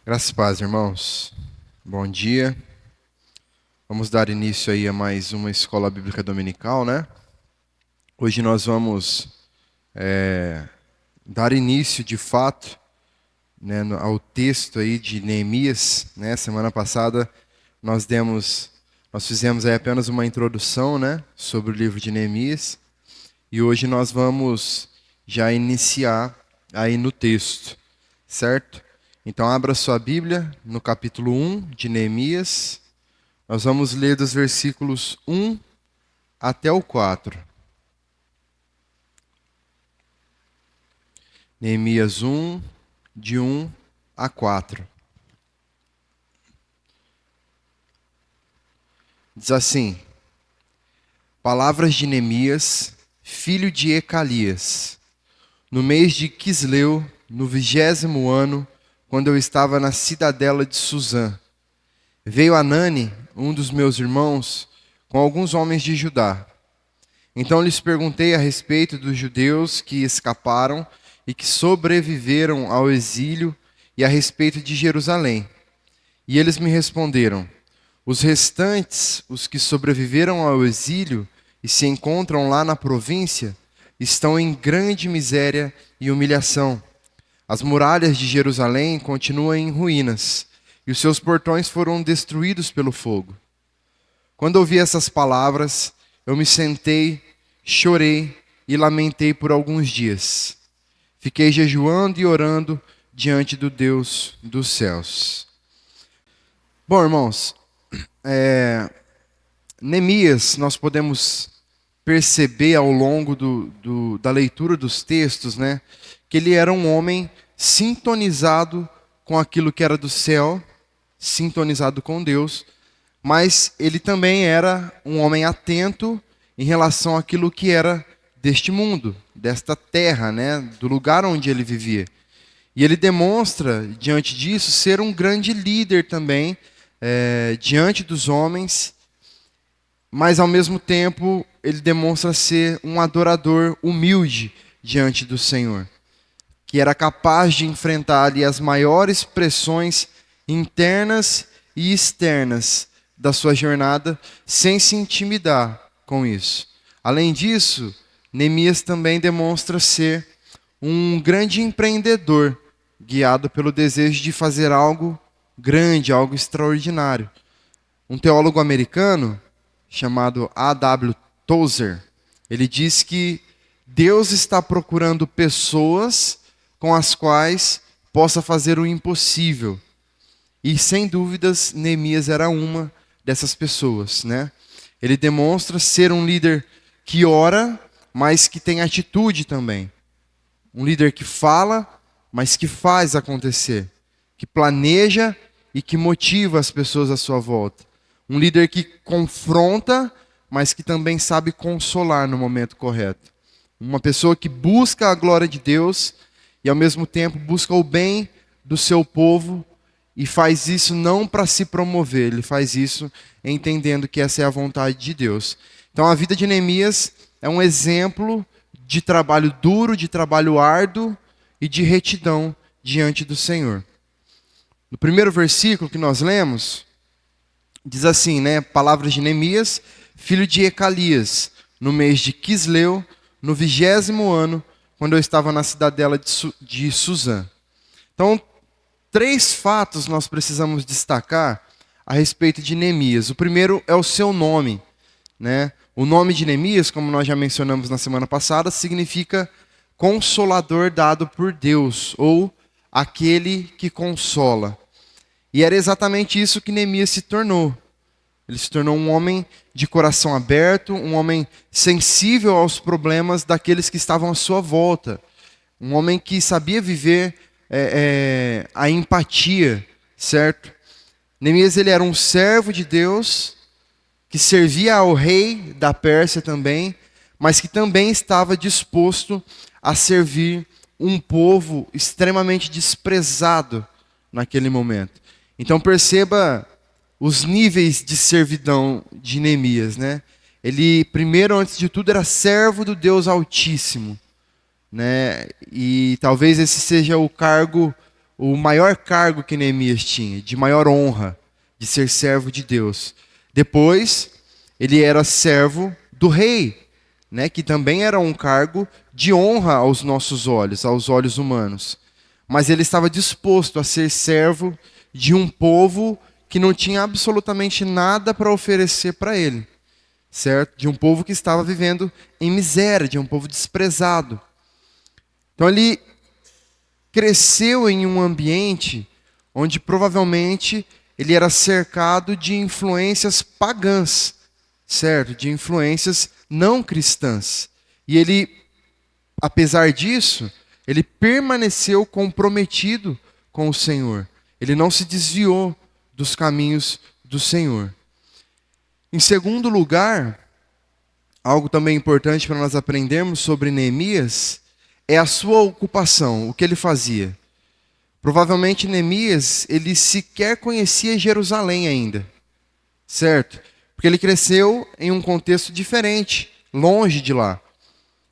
Graças e paz, irmãos. Bom dia. Vamos dar início aí a mais uma escola bíblica dominical, né? Hoje nós vamos dar início, de fato, né, ao texto aí de Neemias, né? Semana passada nós fizemos aí apenas uma introdução, né, sobre o livro de Neemias, e hoje nós vamos já iniciar aí no texto, certo? Então abra sua Bíblia no capítulo 1 de Neemias. Nós vamos ler dos versículos 1 até o 4. Neemias 1, de 1 a 4. Diz assim: Palavras de Neemias, filho de Ecalias, no mês de Quisleu, no 20º ano, quando eu estava na cidadela de Suzã. Veio Anani, um dos meus irmãos, com alguns homens de Judá. Então lhes perguntei a respeito dos judeus que escaparam e que sobreviveram ao exílio e a respeito de Jerusalém. E eles me responderam: os restantes, os que sobreviveram ao exílio e se encontram lá na província, estão em grande miséria e humilhação. As muralhas de Jerusalém continuam em ruínas, e os seus portões foram destruídos pelo fogo. Quando ouvi essas palavras, eu me sentei, chorei e lamentei por alguns dias. Fiquei jejuando e orando diante do Deus dos céus. Bom, irmãos, Neemias, nós podemos perceber ao longo da leitura dos textos, né, que ele era um homem sintonizado com aquilo que era do céu, sintonizado com Deus, mas ele também era um homem atento em relação àquilo que era deste mundo, desta terra, né, do lugar onde ele vivia. E ele demonstra, diante disso, ser um grande líder também, diante dos homens, mas ao mesmo tempo ele demonstra ser um adorador humilde diante do Senhor, que era capaz de enfrentar ali as maiores pressões internas e externas da sua jornada sem se intimidar com isso. Além disso, Neemias também demonstra ser um grande empreendedor, guiado pelo desejo de fazer algo grande, algo extraordinário. Um teólogo americano chamado A.W. Tozer, ele diz que Deus está procurando pessoas com as quais possa fazer o impossível. E sem dúvidas, Neemias era uma dessas pessoas, né? Ele demonstra ser um líder que ora, mas que tem atitude também. Um líder que fala, mas que faz acontecer, que planeja e que motiva as pessoas à sua volta. Um líder que confronta, mas que também sabe consolar no momento correto. Uma pessoa que busca a glória de Deus e ao mesmo tempo busca o bem do seu povo e faz isso não para se promover, ele faz isso entendendo que essa é a vontade de Deus. Então a vida de Neemias é um exemplo de trabalho duro, de trabalho árduo e de retidão diante do Senhor. No primeiro versículo que nós lemos, diz assim, né? Palavras de Neemias, filho de Ecalias, no mês de Quisleu, no 20º ano, quando eu estava na cidadela de Suzã. Então, 3 fatos nós precisamos destacar a respeito de Neemias. O primeiro é o seu nome, né? O nome de Neemias, como nós já mencionamos na semana passada, significa consolador dado por Deus, ou aquele que consola. E era exatamente isso que Neemias se tornou. Ele se tornou um homem de coração aberto, um homem sensível aos problemas daqueles que estavam à sua volta. Um homem que sabia viver a empatia, certo? Neemias, ele era um servo de Deus, que servia ao rei da Pérsia também, mas que também estava disposto a servir um povo extremamente desprezado naquele momento. Então perceba os níveis de servidão de Neemias, né? Ele, primeiro, antes de tudo, era servo do Deus Altíssimo, né? E talvez esse seja o cargo, o maior cargo que Neemias tinha, de maior honra, de ser servo de Deus. Depois, ele era servo do rei, né, que também era um cargo de honra aos nossos olhos, aos olhos humanos. Mas ele estava disposto a ser servo de um povo que não tinha absolutamente nada para oferecer para ele, certo? De um povo que estava vivendo em miséria, de um povo desprezado. Então ele cresceu em um ambiente onde provavelmente ele era cercado de influências pagãs, certo? De influências não cristãs. E ele, apesar disso, ele permaneceu comprometido com o Senhor. Ele não se desviou dos caminhos do Senhor. Em segundo lugar, algo também importante para nós aprendermos sobre Neemias é a sua ocupação, o que ele fazia. Provavelmente Neemias, ele sequer conhecia Jerusalém ainda, certo? Porque ele cresceu em um contexto diferente, longe de lá.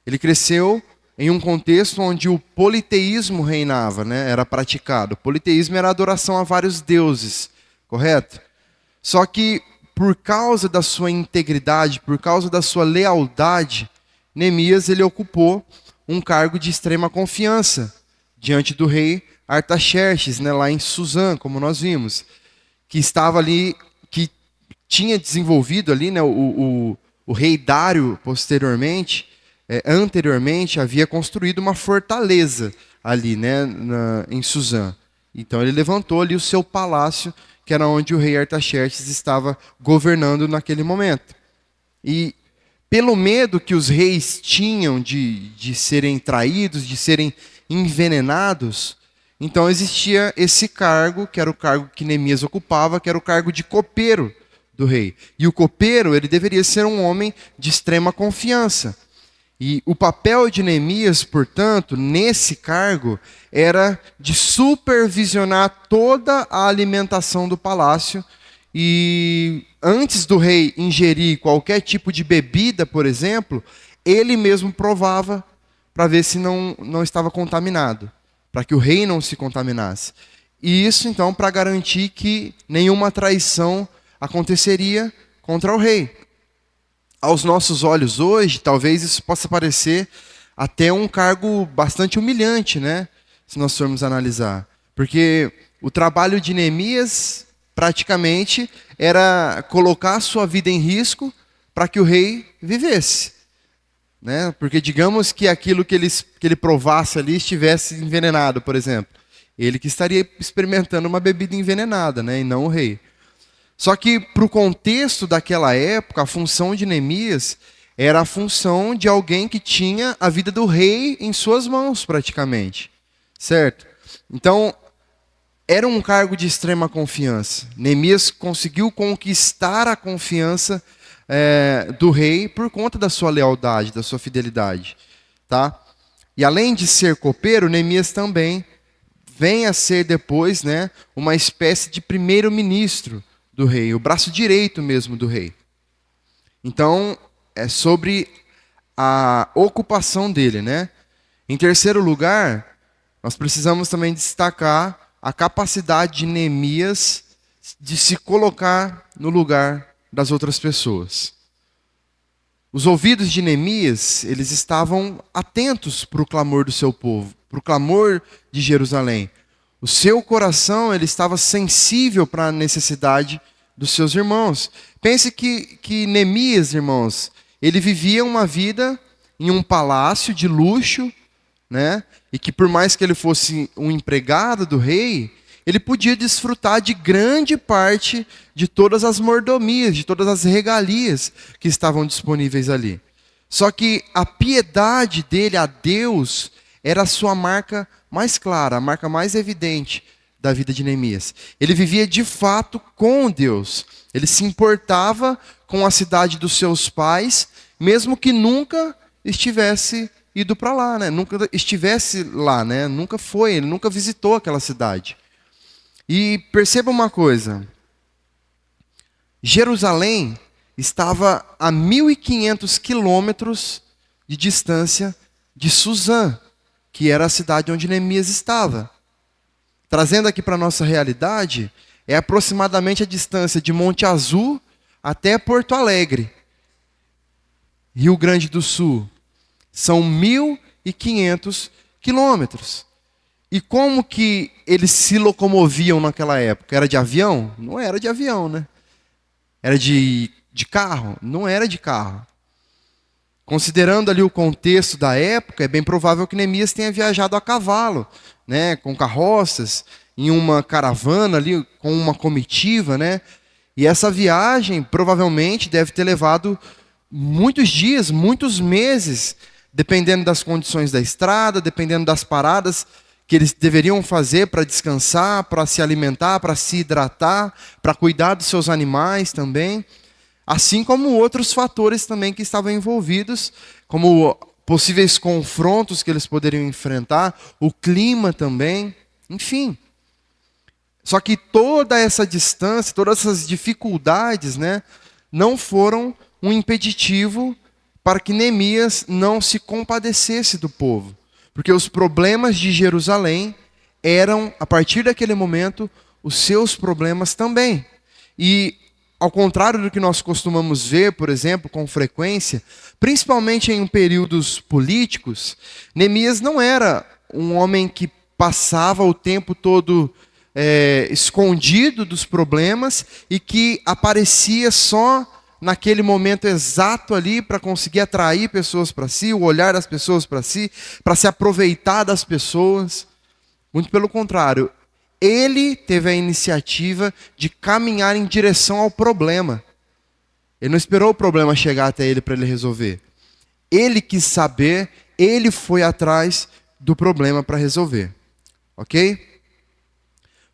Ele cresceu em um contexto onde o politeísmo reinava, né? Era praticado. O politeísmo era a adoração a vários deuses, correto? Só que por causa da sua integridade, por causa da sua lealdade, Neemias ele ocupou um cargo de extrema confiança diante do rei Artaxerxes, né, lá em Suzã, como nós vimos, que estava ali, que tinha desenvolvido ali, né, o rei Dário posteriormente, anteriormente havia construído uma fortaleza ali, né, em Suzã. Então ele levantou ali o seu palácio, que era onde o rei Artaxerxes estava governando naquele momento. E pelo medo que os reis tinham de serem traídos, de serem envenenados, então existia esse cargo, que era o cargo que Neemias ocupava, que era o cargo de copeiro do rei. E o copeiro, ele deveria ser um homem de extrema confiança. E o papel de Neemias, portanto, nesse cargo, era de supervisionar toda a alimentação do palácio. E antes do rei ingerir qualquer tipo de bebida, por exemplo, ele mesmo provava para ver se não estava contaminado, para que o rei não se contaminasse. E isso, então, para garantir que nenhuma traição aconteceria contra o rei. Aos nossos olhos hoje, talvez isso possa parecer até um cargo bastante humilhante, né? Se nós formos analisar. Porque o trabalho de Neemias, praticamente, era colocar a sua vida em risco para que o rei vivesse. Né? Porque digamos que aquilo que ele provasse ali estivesse envenenado, por exemplo. Ele que estaria experimentando uma bebida envenenada, né? E não o rei. Só que, para o contexto daquela época, a função de Neemias era a função de alguém que tinha a vida do rei em suas mãos, praticamente. Certo? Então, era um cargo de extrema confiança. Neemias conseguiu conquistar a confiança do rei por conta da sua lealdade, da sua fidelidade. Tá? E além de ser copeiro, Neemias também vem a ser depois, né, uma espécie de primeiro-ministro do rei, o braço direito mesmo do rei. Então, é sobre a ocupação dele, né? Em terceiro lugar, nós precisamos também destacar a capacidade de Neemias de se colocar no lugar das outras pessoas. Os ouvidos de Neemias, eles estavam atentos para o clamor do seu povo, para o clamor de Jerusalém. O seu coração, ele estava sensível para a necessidade dos seus irmãos. Pense que Neemias, irmãos, ele vivia uma vida em um palácio de luxo, né? E que por mais que ele fosse um empregado do rei, ele podia desfrutar de grande parte de todas as mordomias, de todas as regalias que estavam disponíveis ali. Só que a piedade dele a Deus era a sua marca mais clara, a marca mais evidente da vida de Neemias. Ele vivia de fato com Deus. Ele se importava com a cidade dos seus pais, mesmo que nunca estivesse ido para lá, né? Nunca estivesse lá, né? Nunca foi, ele nunca visitou aquela cidade. E perceba uma coisa. Jerusalém estava a 1.500 quilômetros de distância de Suzã, que era a cidade onde Neemias estava. trazendo aqui para a nossa realidade, é aproximadamente a distância de Monte Azul até Porto Alegre, Rio Grande do Sul. São 1.500 quilômetros. E como que eles se locomoviam naquela época? Era de avião? Não era de avião, né? Era de carro? Não era de carro. Considerando ali o contexto da época, é bem provável que Neemias tenha viajado a cavalo, né, com carroças, em uma caravana ali, com uma comitiva, né? E essa viagem provavelmente deve ter levado muitos dias, muitos meses, dependendo das condições da estrada, dependendo das paradas que eles deveriam fazer para descansar, para se alimentar, para se hidratar, para cuidar dos seus animais também. Assim como outros fatores também que estavam envolvidos, como possíveis confrontos que eles poderiam enfrentar, o clima também, enfim. Só que toda essa distância, todas essas dificuldades, né, não foram um impeditivo para que Neemias não se compadecesse do povo. Porque os problemas de Jerusalém eram, a partir daquele momento, os seus problemas também. E, ao contrário do que nós costumamos ver, por exemplo, com frequência, principalmente em períodos políticos, Neemias não era um homem que passava o tempo todo escondido dos problemas e que aparecia só naquele momento exato ali para conseguir atrair pessoas para si, o olhar das pessoas para si, para se aproveitar das pessoas. Muito pelo contrário, ele teve a iniciativa de caminhar em direção ao problema. Ele não esperou o problema chegar até ele para ele resolver. Ele quis saber, ele foi atrás do problema para resolver. Ok?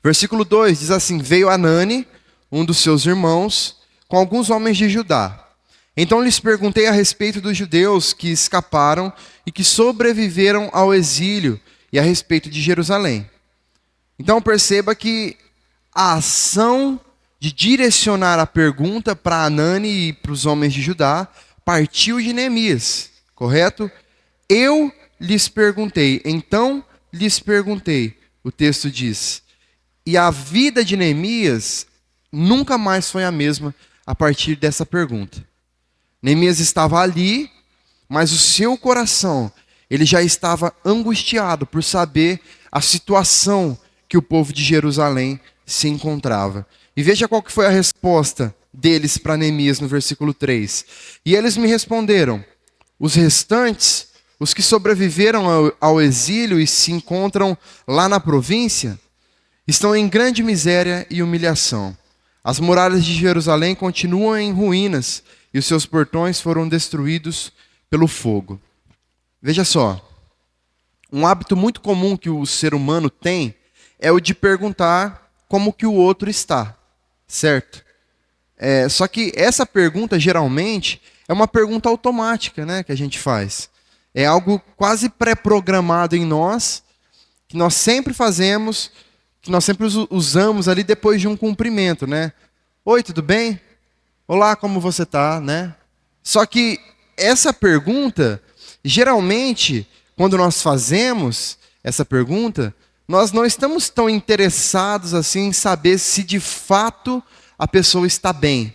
Versículo 2 diz assim: veio Anani, um dos seus irmãos, com alguns homens de Judá. Então lhes perguntei a respeito dos judeus que escaparam e que sobreviveram ao exílio e a respeito de Jerusalém. Então perceba que a ação de direcionar a pergunta para Anani e para os homens de Judá partiu de Neemias, correto? Eu lhes perguntei, então lhes perguntei, o texto diz. E a vida de Neemias nunca mais foi a mesma a partir dessa pergunta. Neemias estava ali, mas o seu coração, ele já estava angustiado por saber a situação que o povo de Jerusalém se encontrava. E veja qual que foi a resposta deles para Neemias no versículo 3. E eles me responderam: os restantes, os que sobreviveram ao exílio e se encontram lá na província, estão em grande miséria e humilhação. As muralhas de Jerusalém continuam em ruínas e os seus portões foram destruídos pelo fogo. Veja só, um hábito muito comum que o ser humano tem é o de perguntar como que o outro está, certo? Só que essa pergunta, geralmente, é uma pergunta automática, né, que a gente faz. É algo quase pré-programado em nós, que nós sempre fazemos, que nós sempre usamos ali depois de um cumprimento, né? Oi, tudo bem? Olá, como você está, né? Só que essa pergunta, geralmente, quando nós fazemos essa pergunta, nós não estamos tão interessados assim em saber se de fato a pessoa está bem.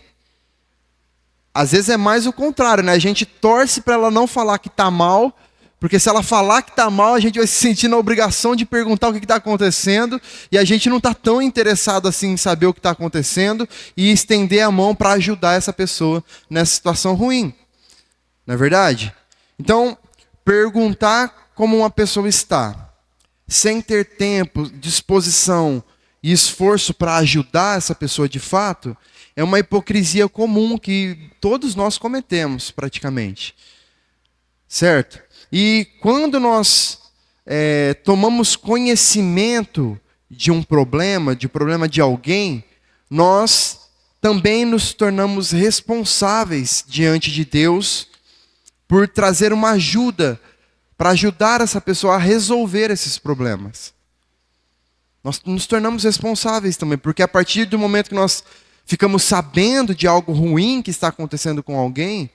Às vezes é mais o contrário, né? A gente torce para ela não falar que está mal, porque se ela falar que está mal, a gente vai se sentir na obrigação de perguntar o que está acontecendo, e a gente não está tão interessado assim em saber o que está acontecendo e estender a mão para ajudar essa pessoa nessa situação ruim. Não é verdade? Então, perguntar como uma pessoa está, sem ter tempo, disposição e esforço para ajudar essa pessoa de fato, é uma hipocrisia comum que todos nós cometemos praticamente. Certo? E quando nós tomamos conhecimento de um problema de alguém, nós também nos tornamos responsáveis diante de Deus por trazer uma ajuda para ajudar essa pessoa a resolver esses problemas. Nós nos tornamos responsáveis também, porque a partir do momento que nós ficamos sabendo de algo ruim que está acontecendo com alguém,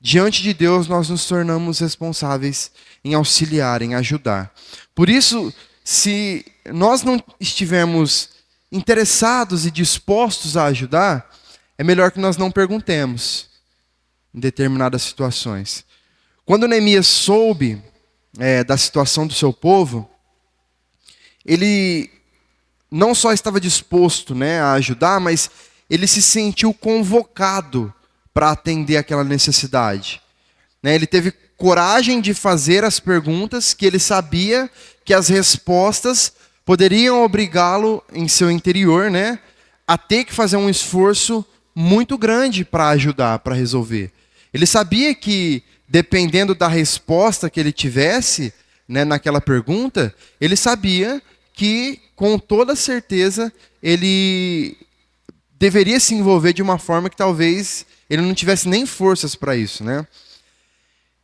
diante de Deus nós nos tornamos responsáveis em auxiliar, em ajudar. Por isso se nós não estivermos interessados e dispostos a ajudar, é melhor que nós não perguntemos em determinadas situações. Quando Neemias soube da situação do seu povo, ele não só estava disposto, a ajudar, mas ele se sentiu convocado para atender aquela necessidade. Ele teve coragem de fazer as perguntas que ele sabia que as respostas poderiam obrigá-lo em seu interior, a ter que fazer um esforço muito grande para ajudar, para resolver. Ele sabia que, dependendo da resposta que ele tivesse, naquela pergunta, ele sabia que, com toda certeza, ele deveria se envolver de uma forma que talvez ele não tivesse nem forças para isso,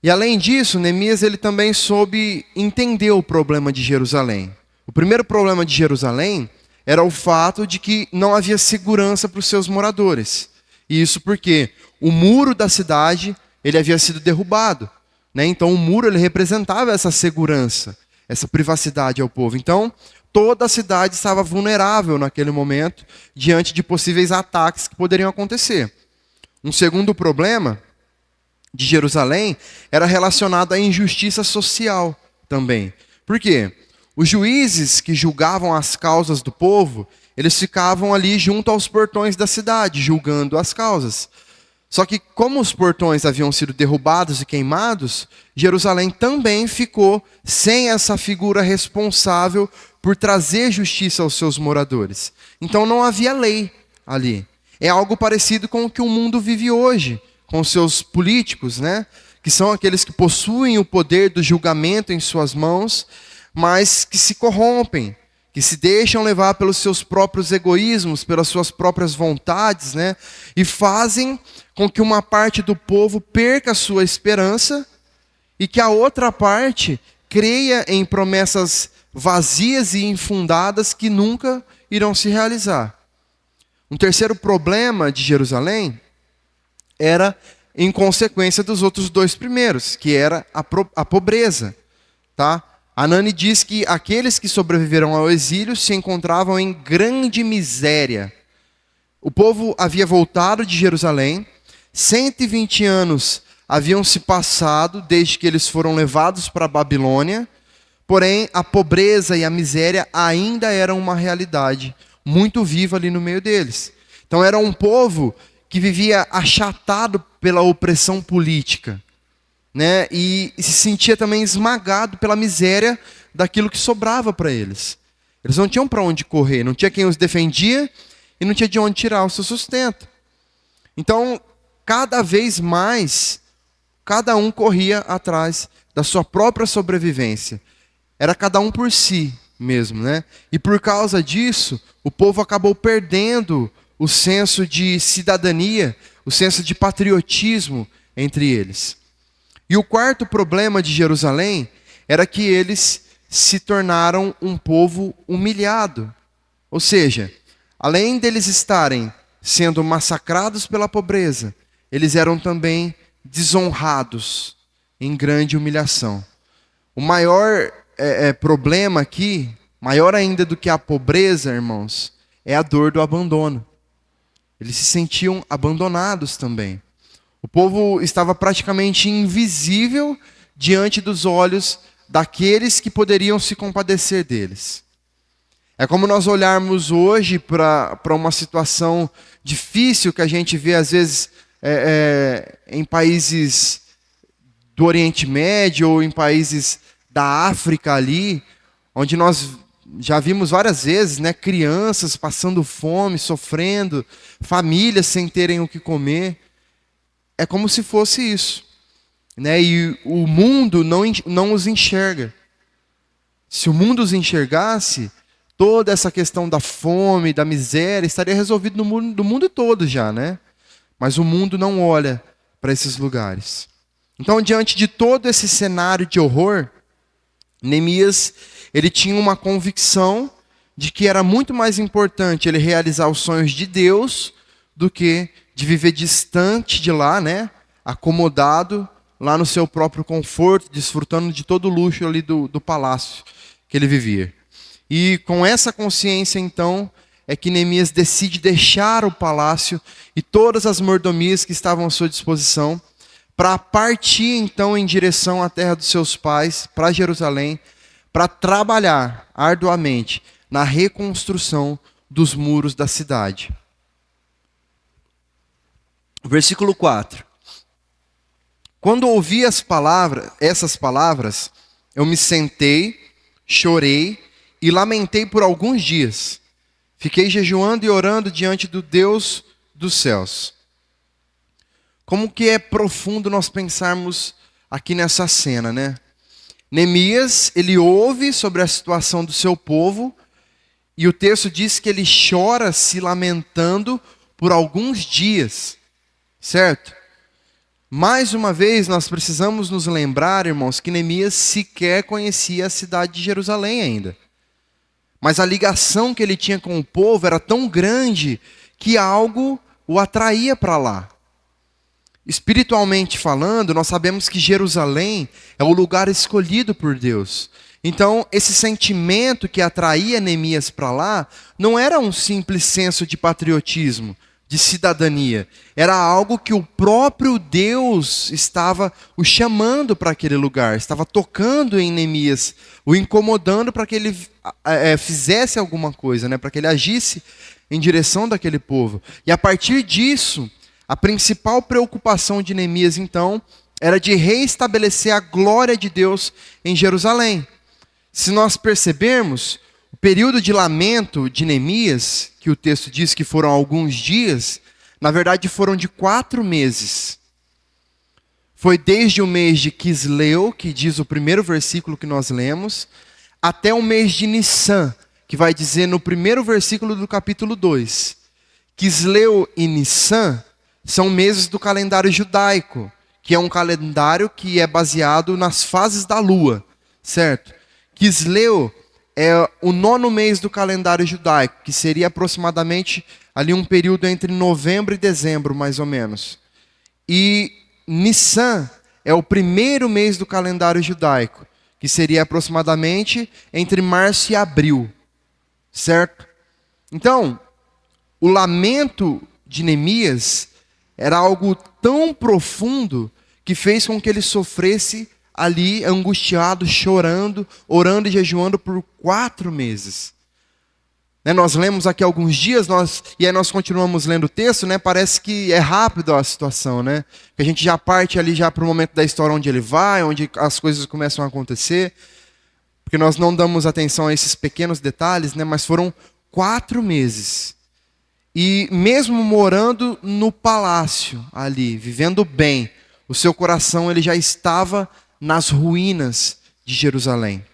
E além disso, Neemias ele também soube entender o problema de Jerusalém. O primeiro problema de Jerusalém era o fato de que não havia segurança para os seus moradores. E isso porque o muro da cidade ele havia sido derrubado. Então o muro ele representava essa segurança, essa privacidade ao povo. Então toda a cidade estava vulnerável naquele momento diante de possíveis ataques que poderiam acontecer. Um segundo problema de Jerusalém era relacionado à injustiça social também. Por quê? Os juízes que julgavam as causas do povo, eles ficavam ali junto aos portões da cidade, julgando as causas. Só que como os portões haviam sido derrubados e queimados, Jerusalém também ficou sem essa figura responsável por trazer justiça aos seus moradores. Então não havia lei ali. É algo parecido com o que o mundo vive hoje, com seus políticos, que são aqueles que possuem o poder do julgamento em suas mãos, mas que se corrompem, que se deixam levar pelos seus próprios egoísmos, pelas suas próprias vontades, e fazem com que uma parte do povo perca a sua esperança e que a outra parte creia em promessas vazias e infundadas que nunca irão se realizar. Um terceiro problema de Jerusalém era em consequência dos outros dois primeiros, que era a pobreza. Anani diz que aqueles que sobreviveram ao exílio se encontravam em grande miséria. O povo havia voltado de Jerusalém, 120 anos haviam se passado desde que eles foram levados para a Babilônia, porém a pobreza e a miséria ainda eram uma realidade muito viva ali no meio deles. Então era um povo que vivia achatado pela opressão política, e se sentia também esmagado pela miséria daquilo que sobrava para eles. Eles não tinham para onde correr, não tinha quem os defendia e não tinha de onde tirar o seu sustento. Então, cada vez mais, cada um corria atrás da sua própria sobrevivência. Era cada um por si mesmo, E por causa disso, o povo acabou perdendo o senso de cidadania, o senso de patriotismo entre eles. E o quarto problema de Jerusalém era que eles se tornaram um povo humilhado. Ou seja, além deles estarem sendo massacrados pela pobreza, eles eram também desonrados em grande humilhação. O maior problema aqui, maior ainda do que a pobreza, irmãos, é a dor do abandono. Eles se sentiam abandonados também. O povo estava praticamente invisível diante dos olhos daqueles que poderiam se compadecer deles. É como nós olharmos hoje para uma situação difícil que a gente vê às vezes em países do Oriente Médio ou em países da África ali, onde nós já vimos várias vezes, crianças passando fome, sofrendo, famílias sem terem o que comer. É como se fosse isso. E o mundo não os enxerga. Se o mundo os enxergasse, toda essa questão da fome, da miséria, estaria resolvido no mundo todo já, Mas o mundo não olha para esses lugares. Então, diante de todo esse cenário de horror, Neemias, ele tinha uma convicção de que era muito mais importante ele realizar os sonhos de Deus do que de viver distante de lá, acomodado lá no seu próprio conforto, desfrutando de todo o luxo ali do palácio que ele vivia. E com essa consciência, então, é que Neemias decide deixar o palácio e todas as mordomias que estavam à sua disposição para partir, então, em direção à terra dos seus pais, para Jerusalém, para trabalhar arduamente na reconstrução dos muros da cidade. Versículo 4. Quando ouvi essas palavras, eu me sentei, chorei e lamentei por alguns dias. Fiquei jejuando e orando diante do Deus dos céus. Como que é profundo nós pensarmos aqui nessa cena, né? Neemias, ele ouve sobre a situação do seu povo, e o texto diz que ele chora se lamentando por alguns dias, certo? Mais uma vez, nós precisamos nos lembrar, irmãos, que Neemias sequer conhecia a cidade de Jerusalém ainda. Mas a ligação que ele tinha com o povo era tão grande que algo o atraía para lá. Espiritualmente falando, nós sabemos que Jerusalém é o lugar escolhido por Deus. Então, esse sentimento que atraía Neemias para lá não era um simples senso de patriotismo, de cidadania. Era algo que o próprio Deus estava o chamando para aquele lugar, estava tocando em Neemias, o incomodando para que ele fizesse alguma coisa, né? Para que ele agisse em direção daquele povo. E a partir disso, a principal preocupação de Neemias, então, era de reestabelecer a glória de Deus em Jerusalém. Se nós percebermos, o período de lamento de Neemias, que o texto diz que foram alguns dias, na verdade foram de 4 meses. Foi desde o mês de Quisleu, que diz o primeiro versículo que nós lemos, até o mês de Nissan, que vai dizer no primeiro versículo do capítulo 2. Quisleu e Nissan são meses do calendário judaico, que é um calendário que é baseado nas fases da lua, certo? Quisleu é o 9º mês do calendário judaico, que seria aproximadamente ali um período entre novembro e dezembro, mais ou menos. E Nissan é o 1º mês do calendário judaico, que seria aproximadamente entre março e abril, certo? Então, o lamento de Neemias era algo tão profundo que fez com que ele sofresse ali, angustiado, chorando, orando e jejuando por 4 meses. Nós lemos aqui alguns dias, e aí nós continuamos lendo o texto, parece que é rápido a situação, que a gente já parte ali já para o momento da história onde ele vai, onde as coisas começam a acontecer, porque nós não damos atenção a esses pequenos detalhes, mas foram 4 meses. E mesmo morando no palácio ali, vivendo bem, o seu coração ele já estava nas ruínas de Jerusalém.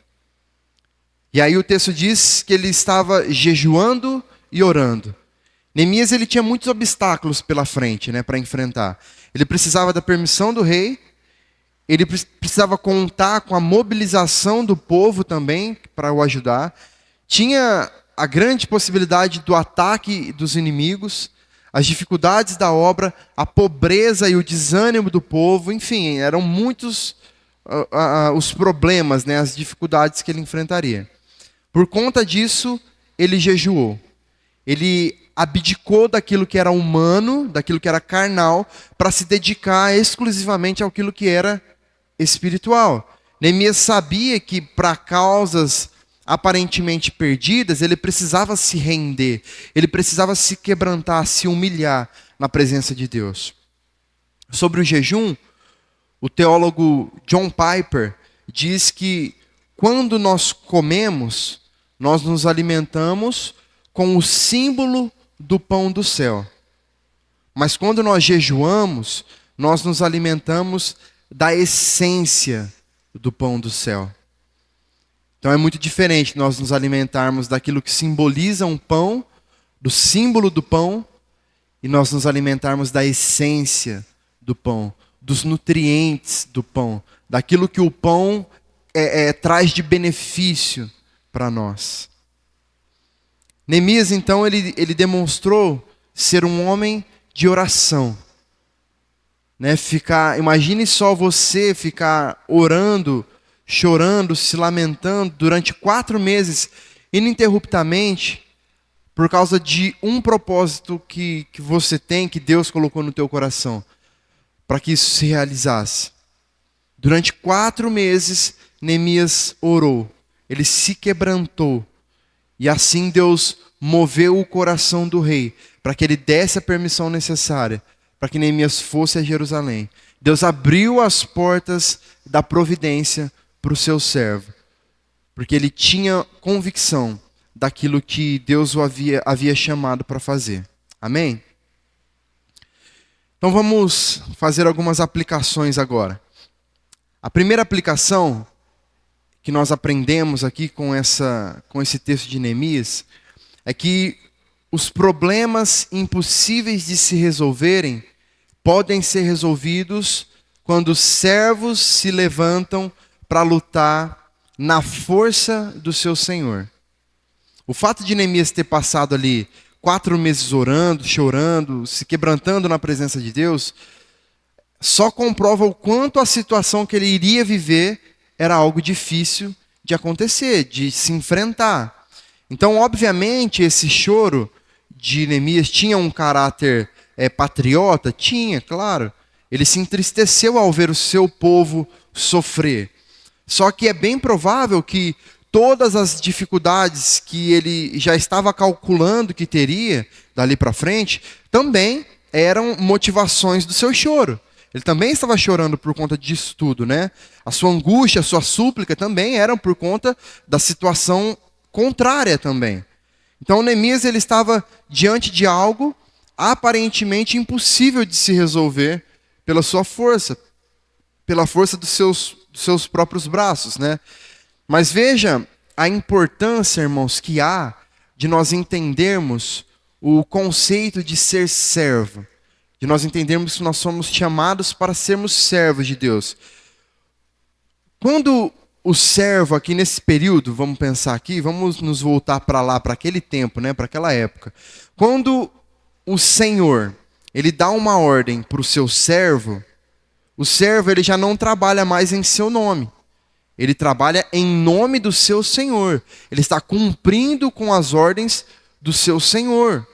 E aí o texto diz que ele estava jejuando e orando. Neemias ele tinha muitos obstáculos pela frente, para enfrentar. Ele precisava da permissão do rei, ele precisava contar com a mobilização do povo também para o ajudar. Tinha a grande possibilidade do ataque dos inimigos, as dificuldades da obra, a pobreza e o desânimo do povo, enfim, eram muitos os problemas, as dificuldades que ele enfrentaria. Por conta disso, ele jejuou. Ele abdicou daquilo que era humano, daquilo que era carnal, para se dedicar exclusivamente àquilo que era espiritual. Neemias sabia que para causas aparentemente perdidas, ele precisava se render, ele precisava se quebrantar, se humilhar na presença de Deus. Sobre o jejum, o teólogo John Piper diz que quando nós comemos, nós nos alimentamos com o símbolo do pão do céu. Mas quando nós jejuamos, nós nos alimentamos da essência do pão do céu. Então é muito diferente nós nos alimentarmos daquilo que simboliza um pão, do símbolo do pão, e nós nos alimentarmos da essência do pão, dos nutrientes do pão, daquilo que o pão traz de benefício para nós. Neemias, então, ele demonstrou ser um homem de oração. Imagine só você ficar orando, chorando, se lamentando durante 4 meses. ininterruptamente por causa de um propósito que você tem, que Deus colocou no teu coração, para que isso se realizasse. Durante 4 meses, Neemias orou, ele se quebrantou, e assim Deus moveu o coração do rei, para que ele desse a permissão necessária, para que Neemias fosse a Jerusalém. Deus abriu as portas da providência para o seu servo, porque ele tinha convicção daquilo que Deus o havia chamado para fazer. Amém? Então vamos fazer algumas aplicações agora. A primeira aplicação que nós aprendemos aqui com esse texto de Neemias é que os problemas impossíveis de se resolverem podem ser resolvidos quando os servos se levantam para lutar na força do seu Senhor. O fato de Neemias ter passado ali 4 meses orando, chorando, se quebrantando na presença de Deus, só comprova o quanto a situação que ele iria viver era algo difícil de acontecer, de se enfrentar. Então, obviamente, esse choro de Neemias tinha um caráter patriota? Tinha, claro. Ele se entristeceu ao ver o seu povo sofrer. Só que é bem provável que todas as dificuldades que ele já estava calculando que teria dali para frente, também eram motivações do seu choro. Ele também estava chorando por conta disso tudo, né? A sua angústia, a sua súplica também eram por conta da situação contrária também. Então Neemias ele estava diante de algo aparentemente impossível de se resolver pela sua força, pela força dos seus próprios braços, né? Mas veja a importância, irmãos, que há de nós entendermos o conceito de ser servo, de nós entendermos que nós somos chamados para sermos servos de Deus. Quando o servo aqui nesse período, vamos pensar aqui, vamos nos voltar para lá, para aquele tempo, né, para aquela época. Quando o Senhor, ele dá uma ordem para o seu servo, o servo ele já não trabalha mais em seu nome. Ele trabalha em nome do seu Senhor. Ele está cumprindo com as ordens do seu Senhor.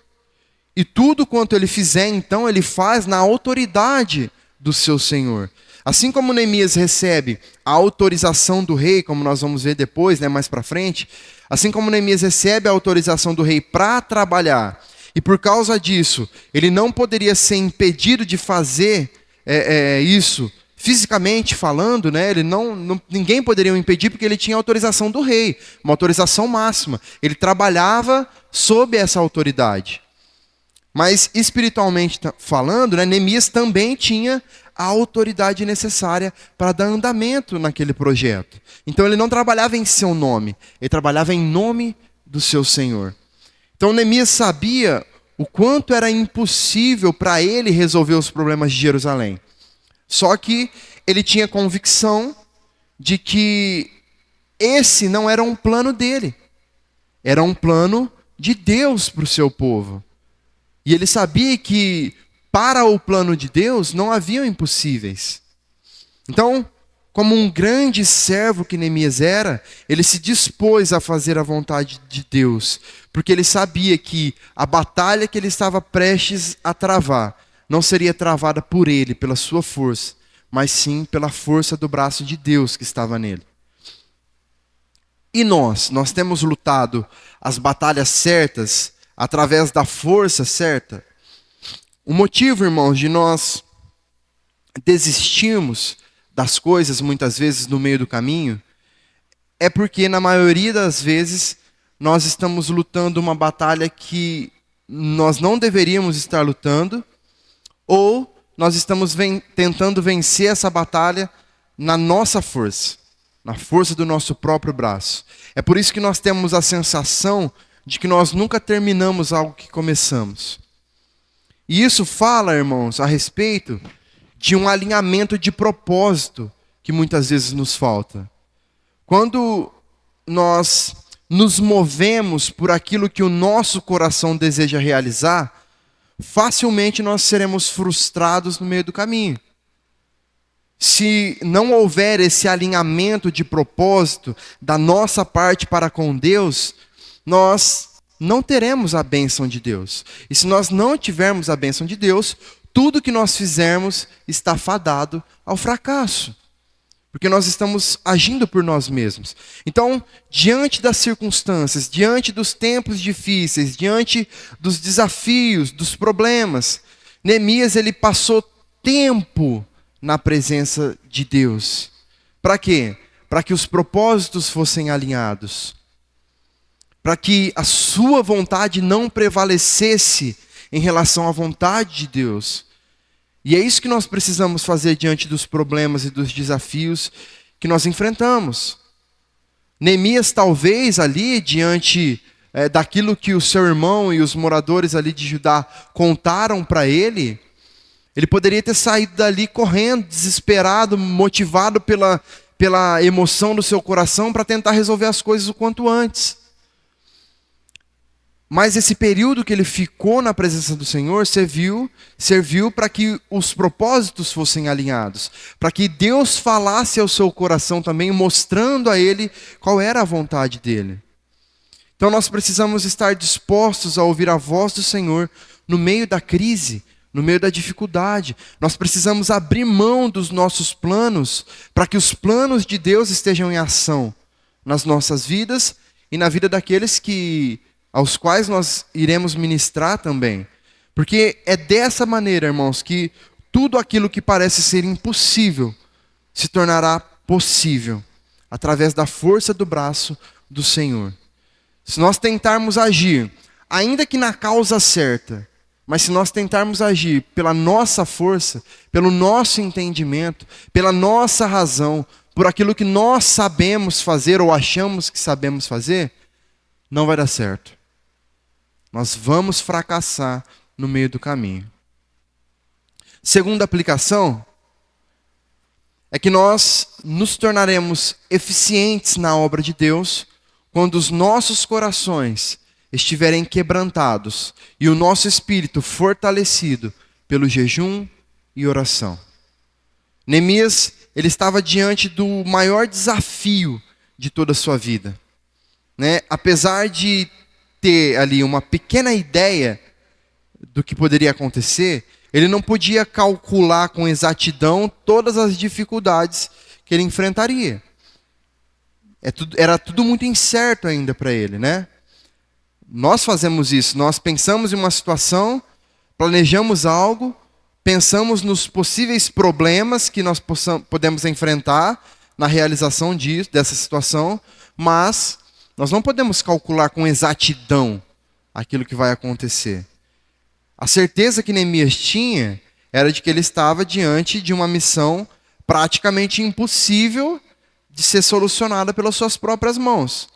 E tudo quanto ele fizer, então, ele faz na autoridade do seu Senhor. Assim como Neemias recebe a autorização do rei, como nós vamos ver depois, né, mais para frente, assim como Neemias recebe a autorização do rei para trabalhar, e por causa disso, ele não poderia ser impedido de fazer isso, fisicamente falando, né, ninguém poderia o impedir porque ele tinha a autorização do rei, uma autorização máxima. Ele trabalhava sob essa autoridade. Mas espiritualmente falando, né, Neemias também tinha a autoridade necessária para dar andamento naquele projeto. Então ele não trabalhava em seu nome, ele trabalhava em nome do seu Senhor. Então Neemias sabia o quanto era impossível para ele resolver os problemas de Jerusalém. Só que ele tinha convicção de que esse não era um plano dele, era um plano de Deus para o seu povo. E ele sabia que para o plano de Deus não haviam impossíveis. Então, como um grande servo que Neemias era, ele se dispôs a fazer a vontade de Deus, porque ele sabia que a batalha que ele estava prestes a travar não seria travada por ele, pela sua força, mas sim pela força do braço de Deus que estava nele. E nós temos lutado as batalhas certas através da força certa? O motivo, irmãos, de nós desistirmos das coisas muitas vezes no meio do caminho é porque na maioria das vezes nós estamos lutando uma batalha que nós não deveríamos estar lutando, ou nós estamos tentando vencer essa batalha na nossa força, na força do nosso próprio braço. É por isso que nós temos a sensação de que nós nunca terminamos algo que começamos. E isso fala, irmãos, a respeito de um alinhamento de propósito que muitas vezes nos falta. Quando nós nos movemos por aquilo que o nosso coração deseja realizar, facilmente nós seremos frustrados no meio do caminho. Se não houver esse alinhamento de propósito da nossa parte para com Deus, nós não teremos a bênção de Deus. E se nós não tivermos a bênção de Deus, tudo que nós fizermos está fadado ao fracasso. Porque nós estamos agindo por nós mesmos. Então, diante das circunstâncias, diante dos tempos difíceis, diante dos desafios, dos problemas, Neemias ele passou tempo na presença de Deus. Para quê? Para que os propósitos fossem alinhados. Para que a sua vontade não prevalecesse em relação à vontade de Deus. E é isso que nós precisamos fazer diante dos problemas e dos desafios que nós enfrentamos. Neemias talvez ali, diante daquilo que o seu irmão e os moradores ali de Judá contaram para ele, ele poderia ter saído dali correndo, desesperado, motivado pela emoção do seu coração para tentar resolver as coisas o quanto antes. Mas esse período que ele ficou na presença do Senhor serviu para que os propósitos fossem alinhados, para que Deus falasse ao seu coração também, mostrando a ele qual era a vontade dele. Então nós precisamos estar dispostos a ouvir a voz do Senhor no meio da crise, no meio da dificuldade. Nós precisamos abrir mão dos nossos planos para que os planos de Deus estejam em ação nas nossas vidas e na vida daqueles aos quais nós iremos ministrar também. Porque é dessa maneira, irmãos, que tudo aquilo que parece ser impossível se tornará possível, através da força do braço do Senhor. Se nós tentarmos agir, ainda que na causa certa, mas se nós tentarmos agir pela nossa força, pelo nosso entendimento, pela nossa razão, por aquilo que nós sabemos fazer ou achamos que sabemos fazer, não vai dar certo. Nós vamos fracassar no meio do caminho. Segunda aplicação é que nós nos tornaremos eficientes na obra de Deus quando os nossos corações estiverem quebrantados e o nosso espírito fortalecido pelo jejum e oração. Neemias, ele estava diante do maior desafio de toda a sua vida, né? Apesar de ter ali uma pequena ideia do que poderia acontecer, ele não podia calcular com exatidão todas as dificuldades que ele enfrentaria. Era tudo muito incerto ainda para ele, né? Nós fazemos isso, nós pensamos em uma situação, planejamos algo, pensamos nos possíveis problemas que nós podemos enfrentar na realização dessa situação, mas nós não podemos calcular com exatidão aquilo que vai acontecer. A certeza que Neemias tinha era de que ele estava diante de uma missão praticamente impossível de ser solucionada pelas suas próprias mãos.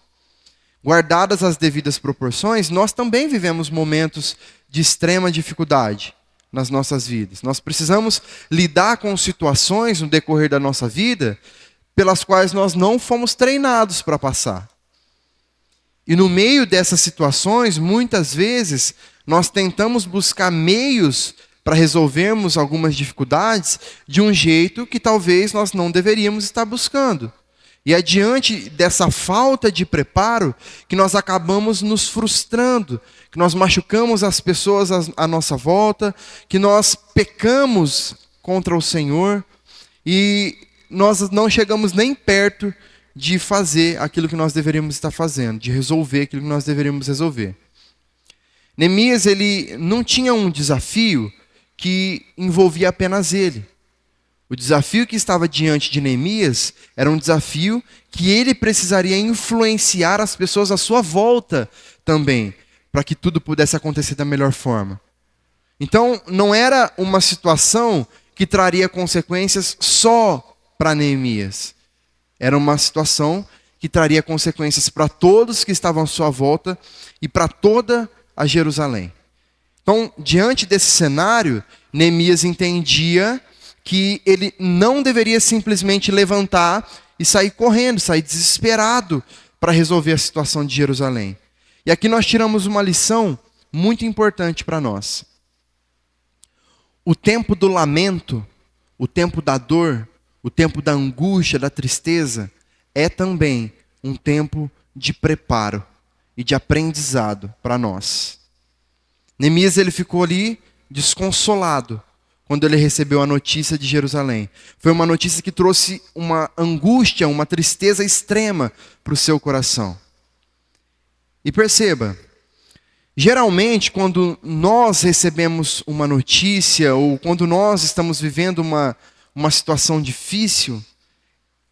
Guardadas as devidas proporções, nós também vivemos momentos de extrema dificuldade nas nossas vidas. Nós precisamos lidar com situações no decorrer da nossa vida pelas quais nós não fomos treinados para passar. E no meio dessas situações, muitas vezes, nós tentamos buscar meios para resolvermos algumas dificuldades de um jeito que talvez nós não deveríamos estar buscando. E é diante dessa falta de preparo que nós acabamos nos frustrando, que nós machucamos as pessoas à nossa volta, que nós pecamos contra o Senhor e nós não chegamos nem perto de fazer aquilo que nós deveríamos estar fazendo, de resolver aquilo que nós deveríamos resolver. Neemias, ele não tinha um desafio que envolvia apenas ele. O desafio que estava diante de Neemias era um desafio que ele precisaria influenciar as pessoas à sua volta também, para que tudo pudesse acontecer da melhor forma. Então, não era uma situação que traria consequências só para Neemias. Era uma situação que traria consequências para todos que estavam à sua volta e para toda a Jerusalém. Então, diante desse cenário, Neemias entendia que ele não deveria simplesmente levantar e sair correndo, sair desesperado para resolver a situação de Jerusalém. E aqui nós tiramos uma lição muito importante para nós. O tempo do lamento, o tempo da dor, o tempo da angústia, da tristeza, é também um tempo de preparo. e de aprendizado para nós. Neemias ele ficou ali desconsolado quando ele recebeu a notícia de Jerusalém. Foi uma notícia que trouxe uma angústia, uma tristeza extrema para o seu coração. E perceba, geralmente quando nós recebemos uma notícia ou quando nós estamos vivendo uma situação difícil,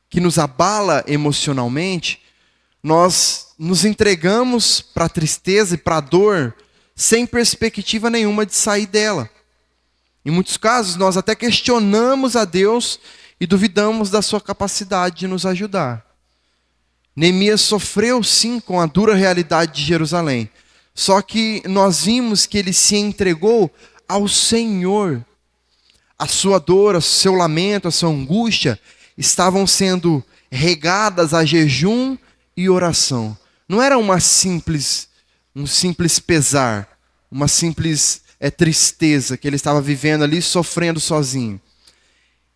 que nos abala emocionalmente, nós nos entregamos para a tristeza e para a dor sem perspectiva nenhuma de sair dela. Em muitos casos, nós até questionamos a Deus e duvidamos da sua capacidade de nos ajudar. Neemias sofreu sim com a dura realidade de Jerusalém. Só que nós vimos que ele se entregou ao Senhor. A sua dor, o seu lamento, a sua angústia estavam sendo regadas a jejum e oração. Não era um simples pesar, uma simples tristeza que ele estava vivendo ali, sofrendo sozinho.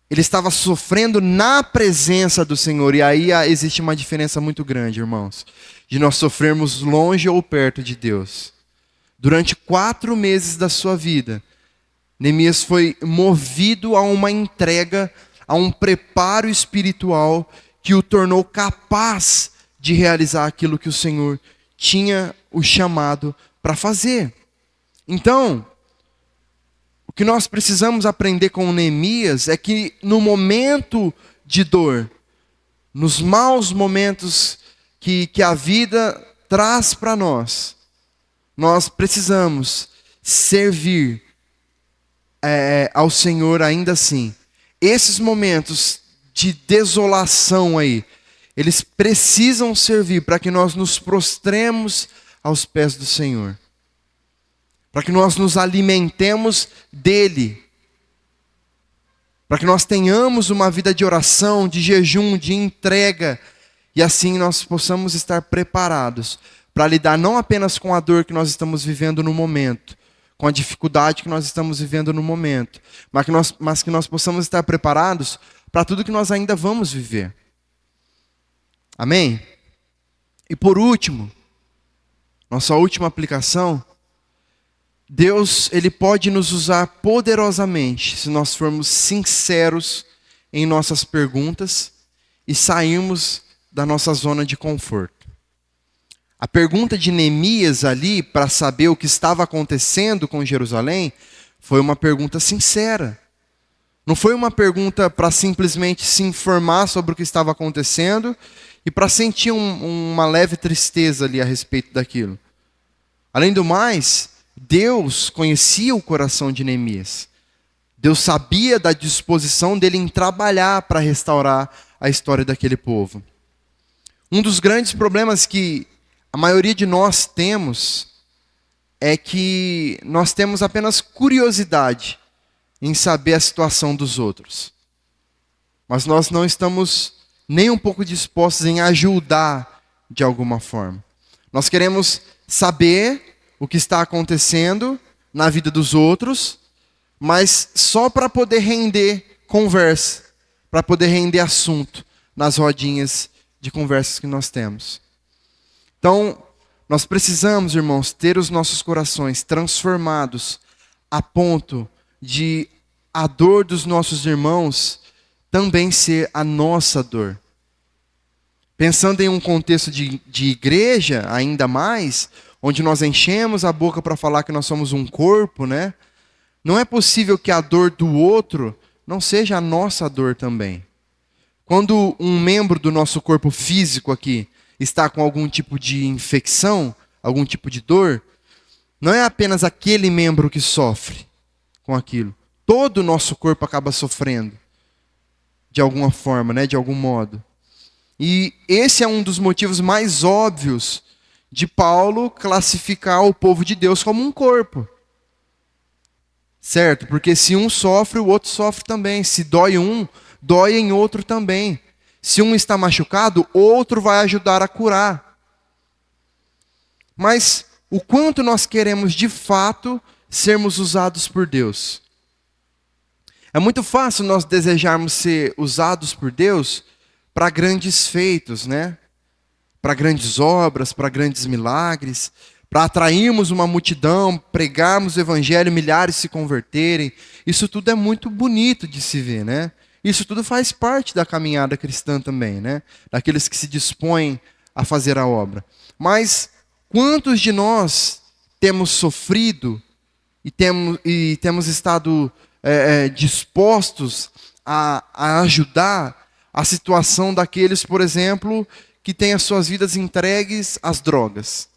Ele estava sofrendo na presença do Senhor. E aí existe uma diferença muito grande, irmãos, de nós sofrermos longe ou perto de Deus. Durante 4 meses da sua vida, Neemias foi movido a uma entrega, a um preparo espiritual que o tornou capaz de realizar aquilo que o Senhor tinha o chamado para fazer. Então, o que nós precisamos aprender com Neemias é que no momento de dor, nos maus momentos que a vida traz para nós, nós precisamos servir ao Senhor ainda assim. Esses momentos de desolação aí, eles precisam servir para que nós nos prostremos aos pés do Senhor. Para que nós nos alimentemos dele. Para que nós tenhamos uma vida de oração, de jejum, de entrega. E assim nós possamos estar preparados para lidar não apenas com a dor que nós estamos vivendo no momento, com a dificuldade que nós estamos vivendo no momento, mas que nós possamos estar preparados para tudo que nós ainda vamos viver. Amém? E por último, nossa última aplicação, Deus, Ele pode nos usar poderosamente se nós formos sinceros em nossas perguntas e sairmos da nossa zona de conforto. A pergunta de Neemias ali, para saber o que estava acontecendo com Jerusalém, foi uma pergunta sincera. Não foi uma pergunta para simplesmente se informar sobre o que estava acontecendo e para sentir uma leve tristeza ali a respeito daquilo. Além do mais, Deus conhecia o coração de Neemias. Deus sabia da disposição dele em trabalhar para restaurar a história daquele povo. Um dos grandes problemas que a maioria de nós temos é que nós temos apenas curiosidade em saber a situação dos outros. Mas nós não estamos nem um pouco dispostos em ajudar de alguma forma. Nós queremos saber o que está acontecendo na vida dos outros, mas só para poder render conversa, para poder render assunto nas rodinhas de conversas que nós temos. Então, nós precisamos, irmãos, ter os nossos corações transformados a ponto de a dor dos nossos irmãos também ser a nossa dor. Pensando em um contexto de igreja, ainda mais, onde nós enchemos a boca para falar que nós somos um corpo, né? Não é possível que a dor do outro não seja a nossa dor também. Quando um membro do nosso corpo físico aqui está com algum tipo de infecção, algum tipo de dor, não é apenas aquele membro que sofre com aquilo. Todo o nosso corpo acaba sofrendo, de alguma forma, né? De algum modo. E esse é um dos motivos mais óbvios de Paulo classificar o povo de Deus como um corpo. Certo? Porque se um sofre, o outro sofre também. Se dói um, dói em outro também. Se um está machucado, outro vai ajudar a curar. Mas o quanto nós queremos de fato sermos usados por Deus? É muito fácil nós desejarmos ser usados por Deus para grandes feitos, né? para grandes obras, para grandes milagres, para atrairmos uma multidão, pregarmos o evangelho, milhares se converterem. Isso tudo é muito bonito de se ver, né? Isso tudo faz parte da caminhada cristã também, né? Daqueles que se dispõem a fazer a obra. Mas quantos de nós temos sofrido e temos estado dispostos a ajudar a situação daqueles, por exemplo, que têm as suas vidas entregues às drogas?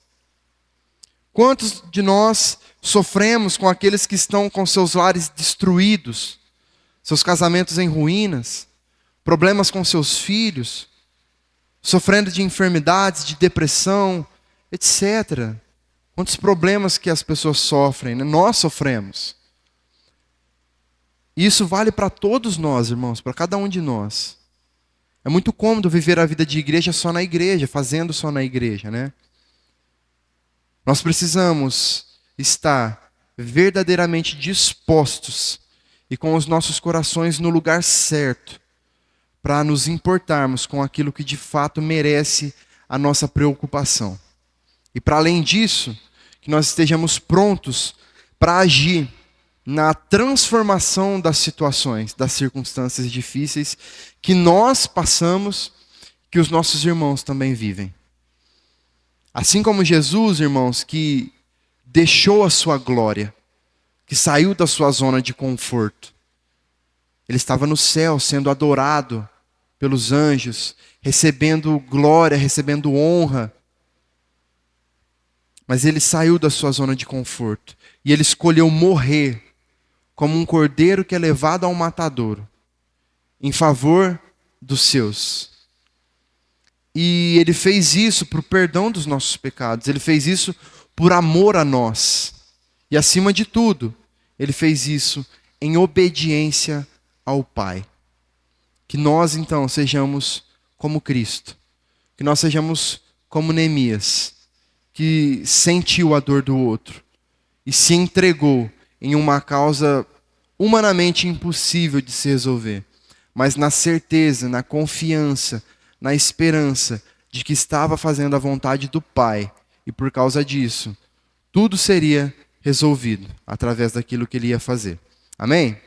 Quantos de nós sofremos com aqueles que estão com seus lares destruídos, seus casamentos em ruínas, problemas com seus filhos, sofrendo de enfermidades, de depressão, etc. Quantos problemas que as pessoas sofrem, né? Nós sofremos. E isso vale para todos nós, irmãos, para cada um de nós. É muito cômodo viver a vida de igreja só na igreja, fazendo só na igreja, né? Nós precisamos estar verdadeiramente dispostos e com os nossos corações no lugar certo para nos importarmos com aquilo que de fato merece a nossa preocupação. E para além disso, que nós estejamos prontos para agir na transformação das situações, das circunstâncias difíceis que nós passamos, que os nossos irmãos também vivem. Assim como Jesus, irmãos, que deixou a sua glória, que saiu da sua zona de conforto. Ele estava no céu, sendo adorado pelos anjos, recebendo glória, recebendo honra. Mas ele saiu da sua zona de conforto. E ele escolheu morrer como um cordeiro que é levado ao matadouro, em favor dos seus. E ele fez isso por perdão dos nossos pecados. Ele fez isso por amor a nós. E acima de tudo, ele fez isso em obediência ao Pai. Que nós então sejamos como Cristo. Que nós sejamos como Neemias, que sentiu a dor do outro e se entregou em uma causa humanamente impossível de se resolver, mas na certeza, na confiança, na esperança de que estava fazendo a vontade do Pai, e por causa disso, tudo seria resolvido através daquilo que ele ia fazer. Amém?